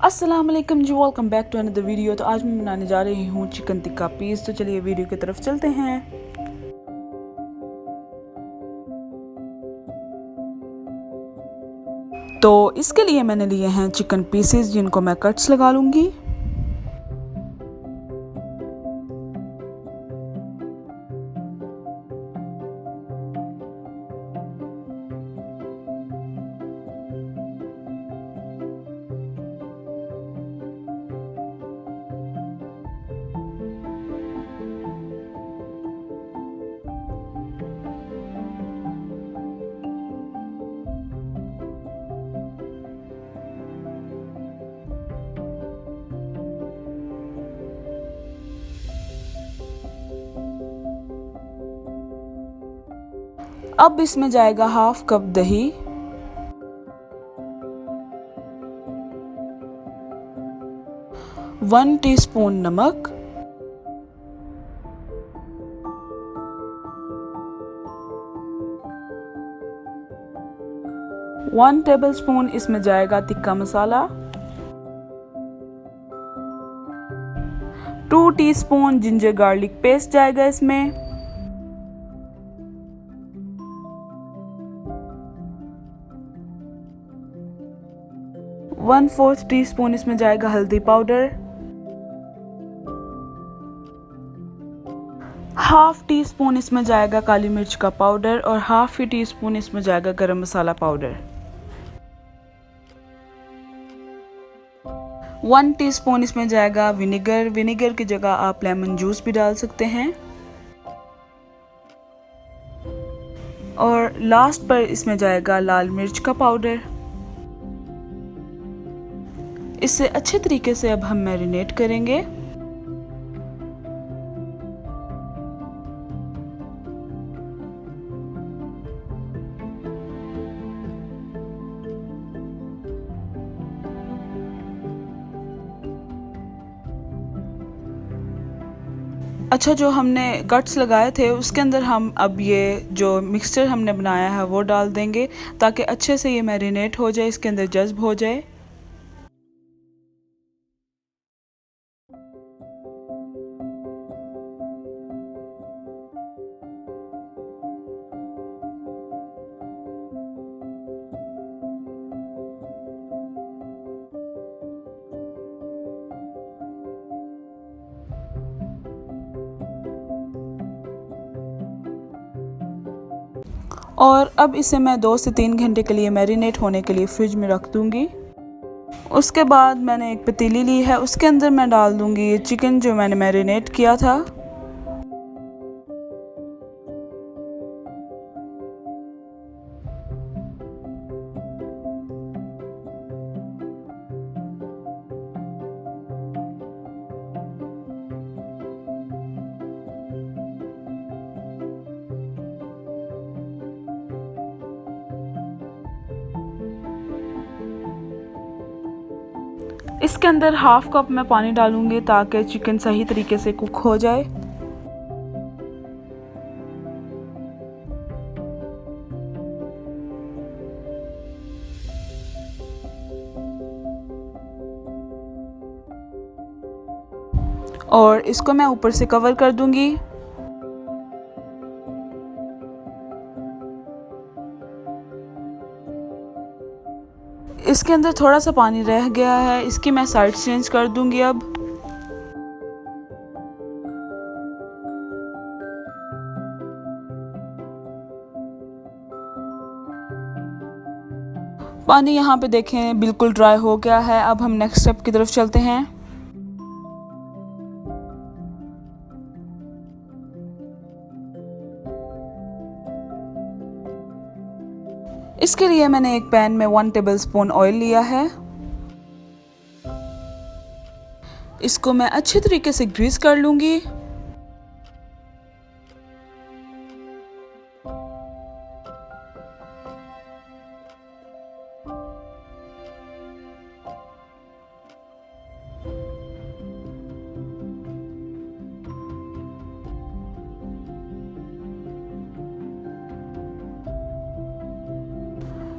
अस्सलाम वालेकुम जी, welcome back to another video. तो आज मैं बनाने जा रही हूँ चिकन टिक्का पीस। तो चलिए वीडियो की तरफ चलते हैं। तो इसके लिए मैंने लिए हैं चिकन पीसेस, जिनको मैं कट्स लगा लूँगी। अब इसमें जाएगा हाफ कप दही, 1 टीस्पून नमक, 1 टेबलस्पून इसमें जाएगा तिक्का मसाला, 2 टीस्पून जिंजर गार्लिक पेस्ट जाएगा इसमें, 1/4 टीस्पून इसमें जाएगा हल्दी पाउडर, हाफ टी स्पून इसमें जाएगा काली मिर्च का पाउडर और हाफ ही टीस्पून इसमें जाएगा गरम मसाला पाउडर, 1 टीस्पून इसमें जाएगा विनेगर। विनेगर की जगह आप लेमन जूस भी डाल सकते हैं। और लास्ट पर इसमें जाएगा लाल मिर्च का पाउडर। इसे अच्छे तरीके से अब हम मैरिनेट करेंगे। अच्छा, जो हमने कट्स लगाए थे उसके अंदर हम अब ये जो मिक्सचर हमने बनाया है वो डाल देंगे, ताकि अच्छे से ये मैरिनेट हो जाए, इसके अंदर जज्ब हो जाए। और अब इसे मैं 2 से 3 घंटे के लिए मैरिनेट होने के लिए फ्रिज में रख दूंगी। उसके बाद मैंने एक पतीली ली है, उसके अंदर मैं डाल दूंगी ये चिकन जो मैंने मैरिनेट किया था। इसके अंदर हाफ कप मैं पानी डालूंगी ताकि चिकन सही तरीके से कुक हो जाए। और इसको मैं ऊपर से कवर कर दूंगी। इसके अंदर थोड़ा सा पानी रह गया है, इसकी मैं साइड चेंज कर दूंगी। अब पानी यहाँ पे देखें बिल्कुल ड्राई हो गया है। अब हम नेक्स्ट स्टेप की तरफ चलते हैं। इसके लिए मैंने एक पैन में 1 टेबलस्पून ऑयल लिया है। इसको मैं अच्छे तरीके से ग्रीस कर लूंगी।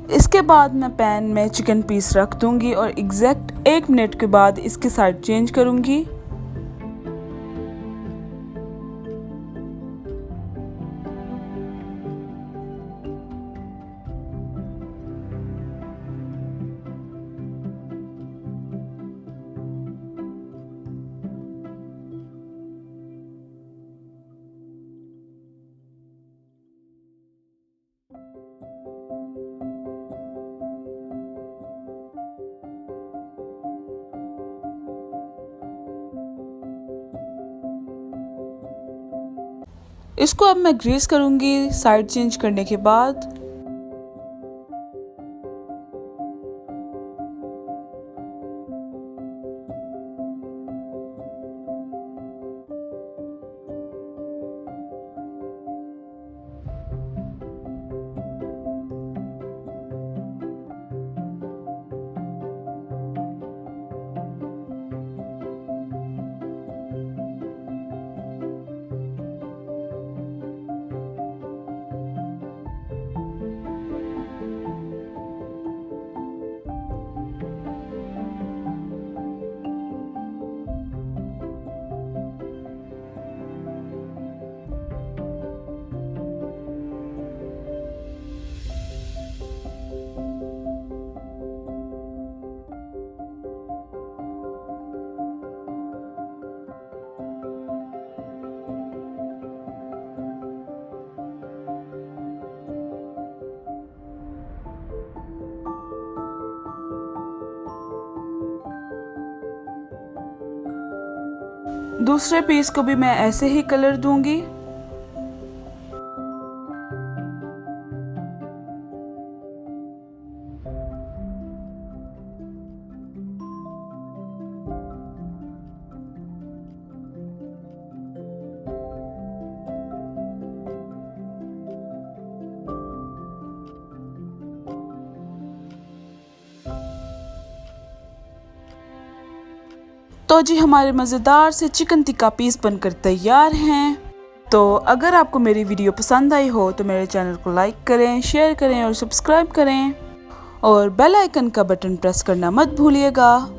इसके बाद मैं पैन में चिकन पीस रख दूंगी और एग्जैक्ट 1 मिनट के बाद इसकी साइड चेंज करूंगी। इसको अब मैं ग्रीस करूंगी साइड चेंज करने के बाद। दूसरे पीस को भी मैं ऐसे ही कलर दूंगी। तो जी हमारे मज़ेदार से चिकन टिक्का पीस बनकर तैयार हैं। तो अगर आपको मेरी वीडियो पसंद आई हो तो मेरे चैनल को लाइक करें, शेयर करें और सब्सक्राइब करें और बेल आइकन का बटन प्रेस करना मत भूलिएगा।